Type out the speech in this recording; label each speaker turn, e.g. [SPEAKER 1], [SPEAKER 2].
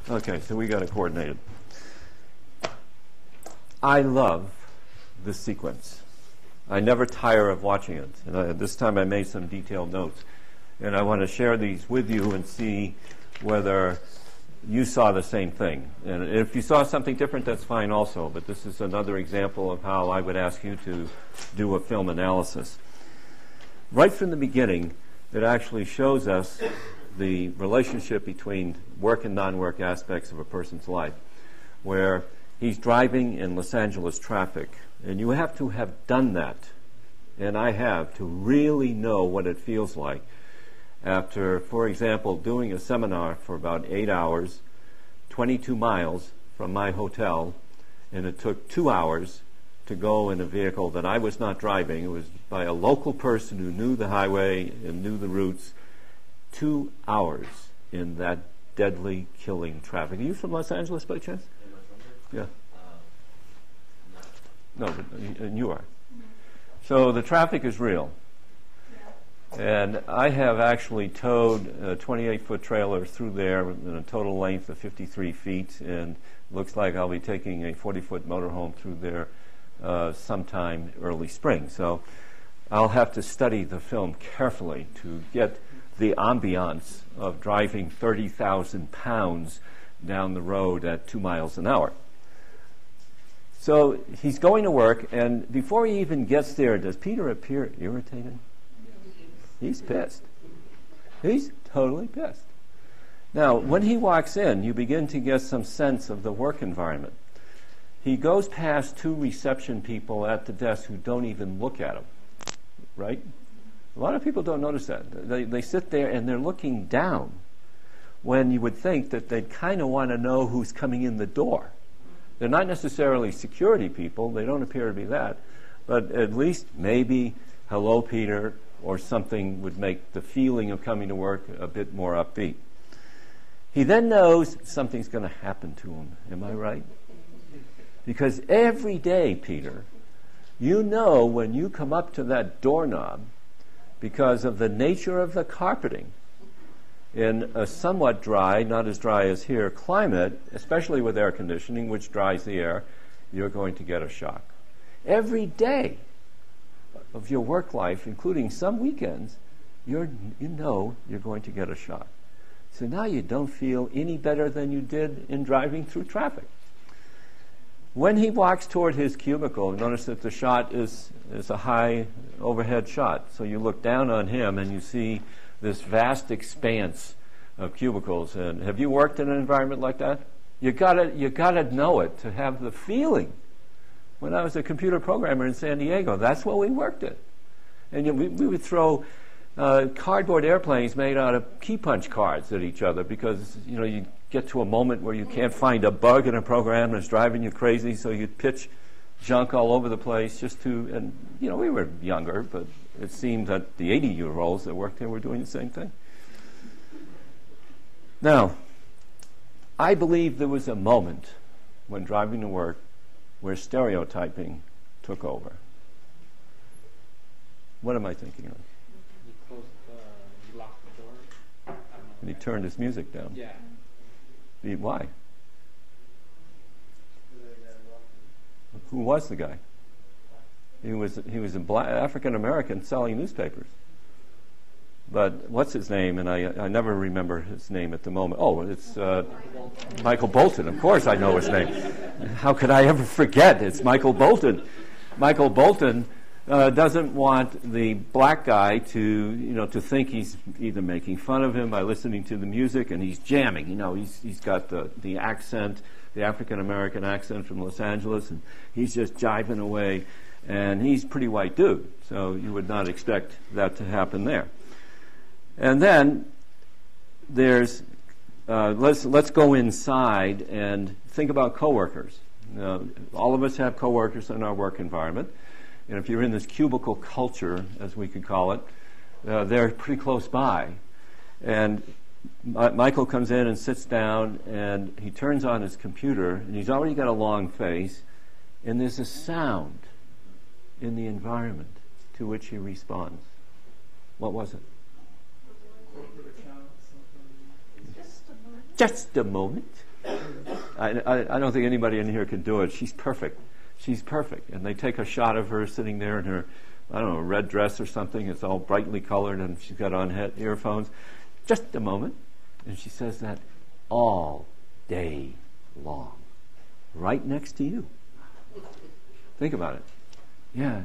[SPEAKER 1] Okay, so we got it coordinated. I love this sequence. I never tire of watching it. And this time I made some detailed notes. And I want to share these with you and see whether you saw the same thing. And if you saw something different, that's fine also. But this is another example of how I would ask you to do a film analysis. Right from the beginning, it actually shows us the relationship between work and non-work aspects of a person's life, where he's driving in Los Angeles traffic. And you have to have done that, and I have, to really know what it feels like after, for example, doing a seminar for about 8 hours, 22 miles from my hotel, and it took 2 hours to go in a vehicle that I was not driving. It was by a local person who knew the highway and knew the routes. 2 hours in that deadly, killing traffic. Are you from Los Angeles by chance? Yeah. No, but you are. So the traffic is real. And I have actually towed a 28-foot trailer through there in a total length of 53 feet, and looks like I'll be taking a 40-foot motorhome through there sometime early spring. So I'll have to study the film carefully to get the ambiance of driving 30,000 pounds down the road at 2 miles an hour. So he's going to work, and before he even gets there, does Peter appear irritated? He's pissed. He's totally pissed. Now, when he walks in, you begin to get some sense of the work environment. He goes past 2 reception people at the desk who don't even look at him, right? A lot of people don't notice that. They sit there and they're looking down when you would think that they'd kind of want to know who's coming in the door. They're not necessarily security people. They don't appear to be that. But at least maybe, hello, Peter, or something would make the feeling of coming to work a bit more upbeat. He then knows something's going to happen to him. Am I right? Because every day, Peter, you know when you come up to that doorknob, because of the nature of the carpeting, in a somewhat dry, not as dry as here, climate, especially with air conditioning, which dries the air, you're going to get a shock. Every day of your work life, including some weekends, you know you're going to get a shock. So now you don't feel any better than you did in driving through traffic. When he walks toward his cubicle, notice that the shot is a high overhead shot. So you look down on him and you see this vast expanse of cubicles. And have you worked in an environment like that? You gotta know it to have the feeling. When I was a computer programmer in San Diego, that's what we worked in. And we would throw cardboard airplanes made out of key punch cards at each other because you get to a moment where you can't find a bug in a program and it's driving you crazy, so you'd pitch junk all over the place just to, and we were younger, but it seemed that the 80-year-olds that worked there were doing the same thing. Now, I believe there was a moment when driving to work where stereotyping took over. What am I thinking of?
[SPEAKER 2] You locked the door.
[SPEAKER 1] And he turned his music down.
[SPEAKER 2] Yeah.
[SPEAKER 1] Why? Who was the guy? He was a black African American selling newspapers. But what's his name? And I never remember his name at the moment. Oh, it's Michael Bolton. Of course I know his name. How could I ever forget? It's Michael Bolton. Michael Bolton doesn't want the black guy to think he's either making fun of him by listening to the music, and he's jamming. He's got the accent, the African American accent from Los Angeles, and he's just jiving away. And he's a pretty white dude, so you would not expect that to happen there. And then there's let's go inside and think about coworkers. All of us have coworkers in our work environment. And if you're in this cubicle culture, as we could call it, they're pretty close by. And Michael comes in and sits down, and he turns on his computer, and he's already got a long face, and there's a sound in the environment to which he responds. What was it? Just a moment. I don't think anybody in here could do it. She's perfect. She's perfect. And they take a shot of her sitting there in her, I don't know, red dress or something. It's all brightly colored, and she's got on earphones. Just a moment. And she says that all day long. Right next to you. Think about it. Yeah.